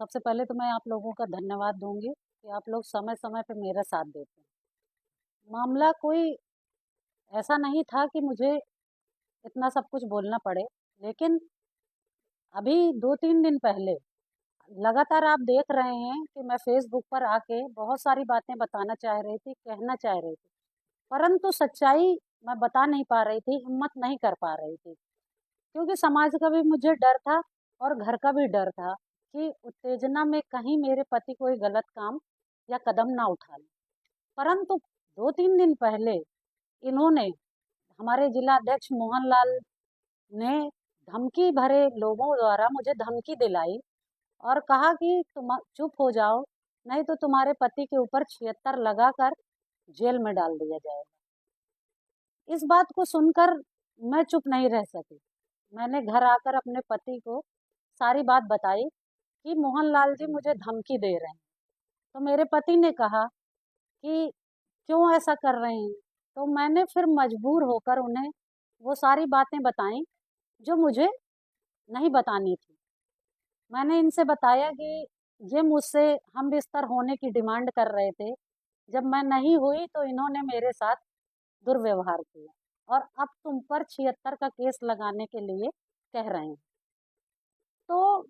सबसे पहले तो मैं आप लोगों का धन्यवाद दूंगी कि आप लोग समय समय पे मेरा साथ देते हैं। मामला कोई ऐसा नहीं था कि मुझे इतना सब कुछ बोलना पड़े, लेकिन अभी 2-3 दिन पहले लगातार आप देख रहे हैं कि मैं फेसबुक पर आके बहुत सारी बातें बताना चाह रही थी, कहना चाह रही थी, परंतु सच्चाई मैं बता नहीं पा रही थी, हिम्मत नहीं कर पा रही थी। क्योंकि समाज का भी मुझे डर था और घर का भी डर था कि उत्तेजना में कहीं मेरे पति कोई गलत काम या कदम ना उठा ले। परंतु 2-3 दिन पहले इन्होंने, हमारे जिला अध्यक्ष मोहन लाल ने धमकी भरे लोगों द्वारा मुझे धमकी दिलाई और कहा कि तुम चुप हो जाओ, नहीं तो तुम्हारे पति के ऊपर 76 लगाकर जेल में डाल दिया जाएगा। इस बात को सुनकर मैं चुप नहीं रह सकी। मैंने घर आकर अपने पति को सारी बात बताई कि मोहन लाल जी मुझे धमकी दे रहे हैं। तो मेरे पति ने कहा कि क्यों ऐसा कर रहे हैं। तो मैंने फिर मजबूर होकर उन्हें वो सारी बातें बताई जो मुझे नहीं बतानी थी। मैंने इनसे बताया कि ये मुझसे हम बिस्तर होने की डिमांड कर रहे थे। जब मैं नहीं हुई तो इन्होंने मेरे साथ दुर्व्यवहार किया और अब तुम पर 76 का केस लगाने के लिए कह रहे हैं। तो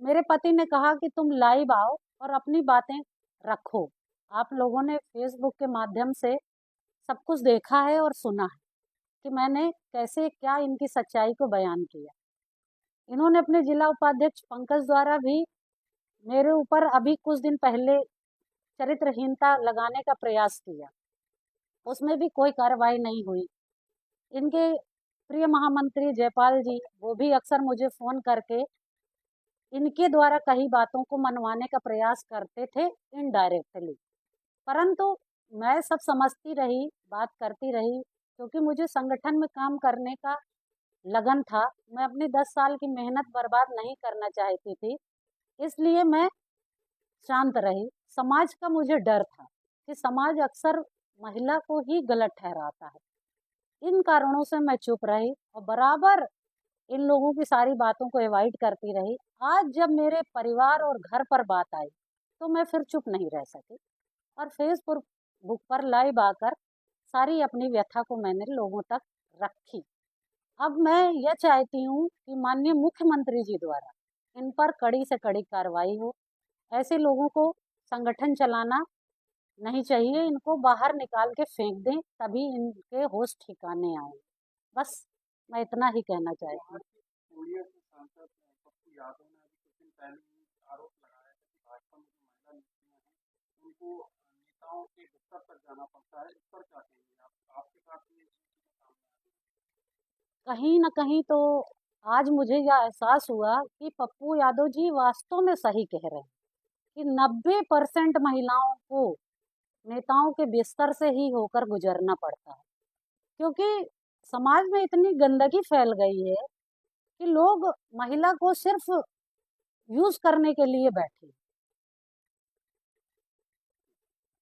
मेरे पति ने कहा कि तुम लाइव आओ और अपनी बातें रखो। आप लोगों ने फेसबुक के माध्यम से सब कुछ देखा है और सुना है कि मैंने कैसे क्या इनकी सच्चाई को बयान किया। इन्होंने अपने जिला उपाध्यक्ष पंकज द्वारा भी मेरे ऊपर अभी कुछ दिन पहले चरित्रहीनता लगाने का प्रयास किया, उसमें भी कोई कार्रवाई नहीं हुई। इनके प्रिय महामंत्री जयपाल जी, वो भी अक्सर मुझे फोन करके इनके द्वारा कही बातों को मनवाने का प्रयास करते थे इनडायरेक्टली, परंतु मैं सब समझती रही, बात करती रही, क्योंकि मुझे संगठन में काम करने का लगन था। मैं अपनी 10 साल की मेहनत बर्बाद नहीं करना चाहती थी, इसलिए मैं शांत रही। समाज का मुझे डर था कि समाज अक्सर महिला को ही गलत ठहराता है। इन कारणों से मैं चुप रही और बराबर इन लोगों की सारी बातों को अवॉइड करती रही। आज जब मेरे परिवार और घर पर बात आई तो मैं फिर चुप नहीं रह सकी और फेसबुक पर लाइव आकर सारी अपनी व्यथा को मैंने लोगों तक रखी। अब मैं यह चाहती हूँ कि माननीय मुख्यमंत्री जी द्वारा इन पर कड़ी से कड़ी कार्रवाई हो। ऐसे लोगों को संगठन चलाना नहीं चाहिए, इनको बाहर निकाल के फेंक दें, तभी इनके होश ठिकाने आए। बस मैं इतना ही कहना चाहती हूँ। पूर्णिया से सांसद पप्पू यादव ने अभी कुछ दिन पहले ही आरोप लगाया है कि भाजपा में जो महिला नेत्रियां हैं उनको नेताओं के बिस्तर तक जाना पड़ता है। इस पर क्या कहेंगे आप? आपके साथ भी ये चीजें सामने आ रही कहीं न कहीं तो आज मुझे यह एहसास हुआ कि पप्पू यादव जी वास्तव में सही कह रहे हैं कि 90% महिलाओं को नेताओं के बिस्तर से ही होकर गुजरना पड़ता है। क्योंकि समाज में इतनी गंदगी फैल गई है कि लोग महिला को सिर्फ यूज करने के लिए बैठे।